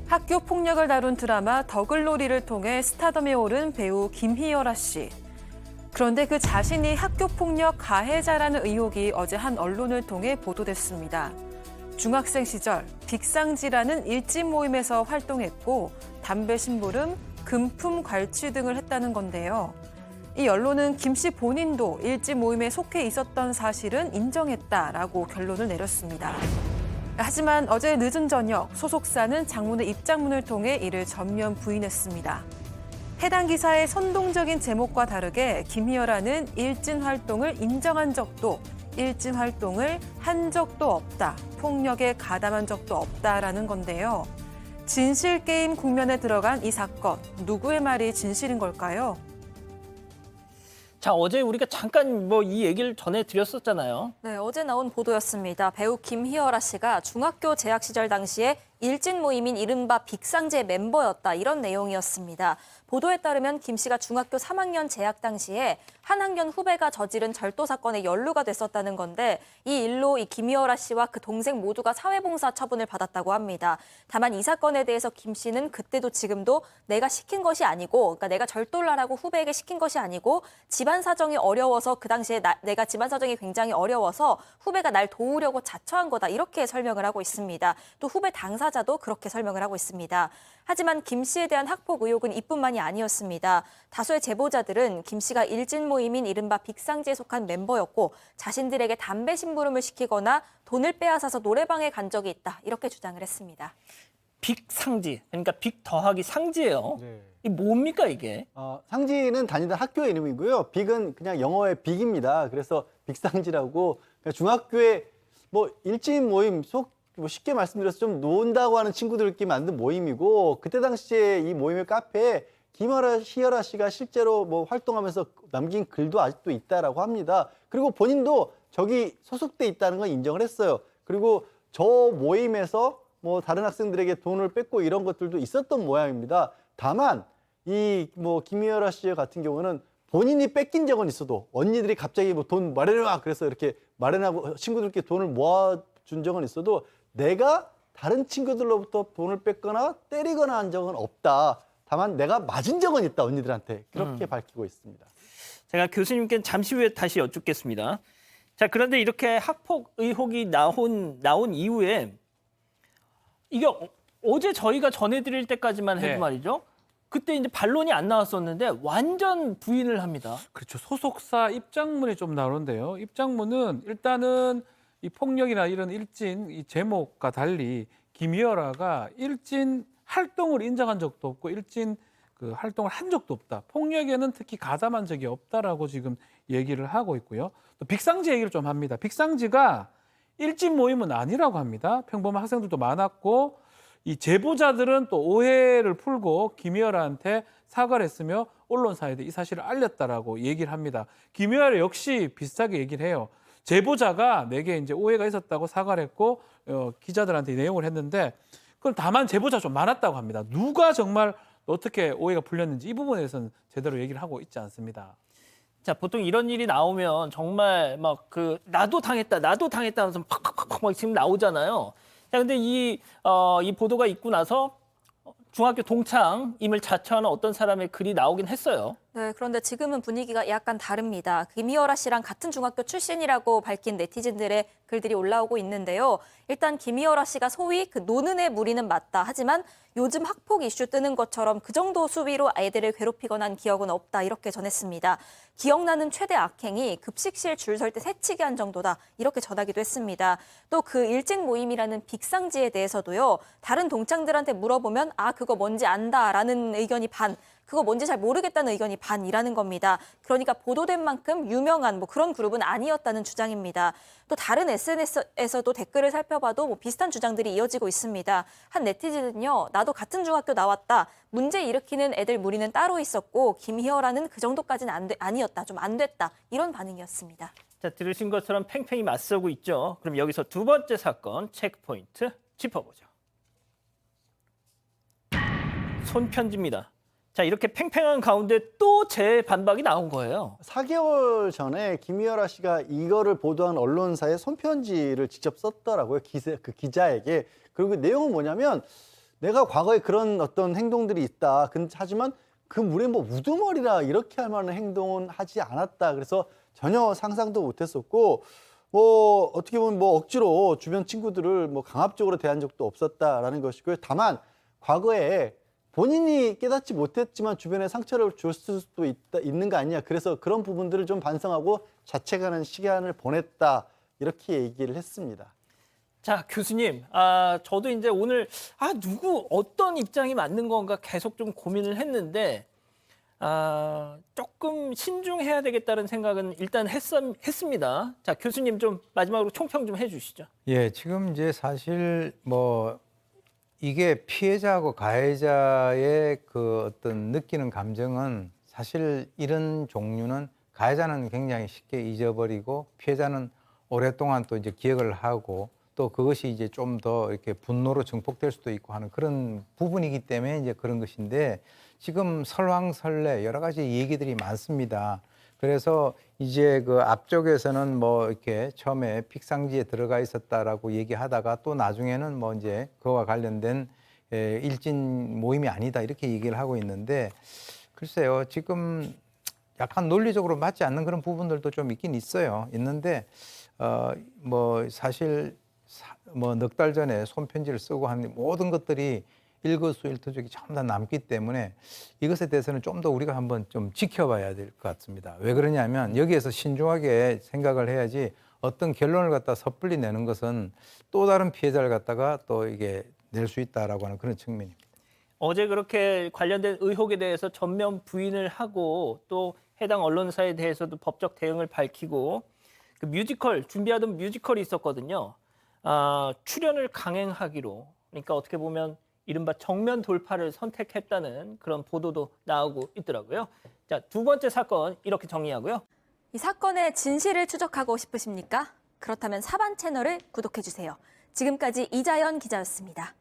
학교 폭력을 다룬 드라마 더글로리를 통해 스타덤에 오른 배우 김희열아 씨. 그런데 그 자신이 학교 폭력 가해자라는 의혹이 어제 한 언론을 통해 보도됐습니다. 중학생 시절 빅상지라는 일진 모임에서 활동했고 담배 심부름, 금품 갈취 등을 했다는 건데요. 이 언론은 김 씨 본인도 일진 모임에 속해 있었던 사실은 인정했다라고 결론을 내렸습니다. 하지만 어제 늦은 저녁 소속사는 장문의 입장문을 통해 이를 전면 부인했습니다. 해당 기사의 선동적인 제목과 다르게 김희열아는 일진 활동을 인정한 적도, 일진 활동을 한 적도 없다, 폭력에 가담한 적도 없다라는 건데요. 진실 게임 국면에 들어간 이 사건, 누구의 말이 진실인 걸까요? 자, 어제 우리가 잠깐 이 얘기를 전해드렸었잖아요. 네, 어제 나온 보도였습니다. 배우 김희열아 씨가 중학교 재학 시절 당시에 일진 모임인 이른바 빅상제 멤버였다, 이런 내용이었습니다. 보도에 따르면 김 씨가 중학교 3학년 재학 당시에 한 학년 후배가 저지른 절도 사건에 연루가 됐었다는 건데 이 일로 이 김희열아 씨와 그 동생 모두가 사회봉사 처분을 받았다고 합니다. 다만 이 사건에 대해서 김 씨는 그때도 지금도 내가 시킨 것이 아니고, 그러니까 내가 절도를 하라고 후배에게 시킨 것이 아니고 집안 사정이 어려워서 그 당시에 내가 집안 사정이 굉장히 어려워서 후배가 날 도우려고 자처한 거다, 이렇게 설명을 하고 있습니다. 또 후배 당사자도 그렇게 설명을 하고 있습니다. 하지만 김 씨에 대한 학폭 의혹은 이뿐만이 아니었습니다. 다수의 제보자들은 김 씨가 일진 모임인 이른바 빅상지에 속한 멤버였고 자신들에게 담배 심부름을 시키거나 돈을 빼앗아서 노래방에 간 적이 있다, 이렇게 주장을 했습니다. 빅상지, 그러니까 빅 더하기 상지예요. 네. 이게 뭡니까 이게? 상지는 다니던 학교 이름이고요. 빅은 그냥 영어의 빅입니다. 그래서 빅상지라고, 그러니까 중학교에 일진 모임 쉽게 말씀드려서 좀 논다고 하는 친구들끼리 만든 모임이고, 그때 당시에 이 모임의 카페에 김희열아 씨가 실제로 활동하면서 남긴 글도 아직도 있다라고 합니다. 그리고 본인도 저기 소속돼 있다는 건 인정을 했어요. 그리고 저 모임에서 다른 학생들에게 돈을 뺏고 이런 것들도 있었던 모양입니다. 다만 이 김희열아 씨 같은 경우는 본인이 뺏긴 적은 있어도 언니들이 갑자기 돈 마련해와 그래서 이렇게 마련하고 친구들끼리 돈을 모아준 적은 있어도 내가 다른 친구들로부터 돈을 뺏거나 때리거나 한 적은 없다. 다만 내가 맞은 적은 있다, 언니들한테. 그렇게 밝히고 있습니다. 제가 교수님께 잠시 후에 다시 여쭙겠습니다. 자, 그런데 이렇게 학폭 의혹이 나온 이후에 이게 어제 저희가 전해드릴 때까지만 해도 네. 말이죠. 그때 이제 반론이 안 나왔었는데 완전 부인을 합니다. 그렇죠. 소속사 입장문이 좀 나오는데요. 입장문은 일단은 이 폭력이나 이런 일진 이 제목과 달리 김희열아가 일진 활동을 인정한 적도 없고 일진 그 활동을 한 적도 없다. 폭력에는 특히 가담한 적이 없다라고 지금 얘기를 하고 있고요. 또 빅상지 얘기를 좀 합니다. 빅상지가 일진 모임은 아니라고 합니다. 평범한 학생들도 많았고 이 제보자들은 또 오해를 풀고 김희열아한테 사과를 했으며 언론사에 이 사실을 알렸다라고 얘기를 합니다. 김희열아 역시 비슷하게 얘기를 해요. 제보자가 내게 이제 오해가 있었다고 사과를 했고 기자들한테 이 내용을 했는데 그럼 다만 제보자가 좀 많았다고 합니다. 누가 정말 어떻게 오해가 풀렸는지 이 부분에서는 제대로 얘기를 하고 있지 않습니다. 자, 보통 이런 일이 나오면 정말 나도 당했다 하면서 팍팍팍 지금 나오잖아요. 자, 근데 이 보도가 있고 나서 중학교 동창임을 자처하는 어떤 사람의 글이 나오긴 했어요. 네, 그런데 지금은 분위기가 약간 다릅니다. 김희열아 씨랑 같은 중학교 출신이라고 밝힌 네티즌들의 글들이 올라오고 있는데요. 일단 김희열아 씨가 소위 그 노는 애 무리는 맞다. 하지만 요즘 학폭 이슈 뜨는 것처럼 그 정도 수위로 아이들을 괴롭히거나 한 기억은 없다, 이렇게 전했습니다. 기억나는 최대 악행이 급식실 줄 설 때 새치기 한 정도다, 이렇게 전하기도 했습니다. 또 그 일진 모임이라는 빅상지에 대해서도요. 다른 동창들한테 물어보면 그거 뭔지 안다라는 의견이 반, 그거 뭔지 잘 모르겠다는 의견이 반이라는 겁니다. 그러니까 보도된 만큼 유명한 그런 그룹은 아니었다는 주장입니다. 또 다른 SNS에서도 댓글을 살펴봐도 비슷한 주장들이 이어지고 있습니다. 한 네티즌은요, 나도 같은 중학교 나왔다. 문제 일으키는 애들 무리는 따로 있었고 김희열아는 그 정도까지는 아니었다. 좀 안 됐다. 이런 반응이었습니다. 자, 들으신 것처럼 팽팽히 맞서고 있죠. 그럼 여기서 두 번째 사건 체크포인트 짚어보죠. 손편지입니다. 자, 이렇게 팽팽한 가운데 또 재반박이 나온 거예요. 4개월 전에 김희열아 씨가 이거를 보도한 언론사에 손편지를 직접 썼더라고요. 그 기자에게. 그리고 그 내용은 뭐냐면 내가 과거에 그런 어떤 행동들이 있다. 하지만 그 물에 뭐 우두머리라 이렇게 할 만한 행동은 하지 않았다. 그래서 전혀 상상도 못했었고 뭐 어떻게 보면 뭐 억지로 주변 친구들을 뭐 강압적으로 대한 적도 없었다라는 것이고요. 다만 과거에 본인이 깨닫지 못했지만 주변에 상처를 줬을 수도 있는 거 아니냐. 그래서 그런 부분들을 좀 반성하고 자책하는 시간을 보냈다. 이렇게 얘기를 했습니다. 자, 교수님, 저도 이제 오늘 어떤 입장이 맞는 건가 계속 좀 고민을 했는데 조금 신중해야 되겠다는 생각은 일단 했습니다. 자, 교수님 좀 마지막으로 총평 좀 해주시죠. 예, 지금 이제 사실 뭐 이게 피해자하고 가해자의 그 어떤 느끼는 감정은 사실 이런 종류는 가해자는 굉장히 쉽게 잊어버리고 피해자는 오랫동안 또 이제 기억을 하고 또 그것이 이제 좀 더 이렇게 분노로 증폭될 수도 있고 하는 그런 부분이기 때문에 이제 그런 것인데 지금 설왕설래 여러 가지 얘기들이 많습니다. 그래서 이제 그 앞쪽에서는 뭐 이렇게 처음에 픽상지에 들어가 있었다라고 얘기하다가 또 나중에는 뭐 이제 그와 관련된 일진 모임이 아니다 이렇게 얘기를 하고 있는데 글쎄요 지금 약간 논리적으로 맞지 않는 그런 부분들도 좀 있긴 있어요. 있는데 뭐 사실 뭐 넉 달 전에 손편지를 쓰고 한 모든 것들이 일거수일투족이 전부 다 남기 때문에 이것에 대해서는 좀 더 우리가 한번 좀 지켜봐야 될 것 같습니다. 왜 그러냐면 여기에서 신중하게 생각을 해야지 어떤 결론을 갖다 섣불리 내는 것은 또 다른 피해자를 갖다가 또 이게 낼 수 있다라고 하는 그런 측면입니다. 어제 그렇게 관련된 의혹에 대해서 전면 부인을 하고 또 해당 언론사에 대해서도 법적 대응을 밝히고 그 준비하던 뮤지컬이 있었거든요. 출연을 강행하기로 그러니까 어떻게 보면 이른바 정면 돌파를 선택했다는 그런 보도도 나오고 있더라고요. 자, 두 번째 사건 이렇게 정리하고요. 이 사건의 진실을 추적하고 싶으십니까? 그렇다면 사반 채널을 구독해주세요. 지금까지 이자연 기자였습니다.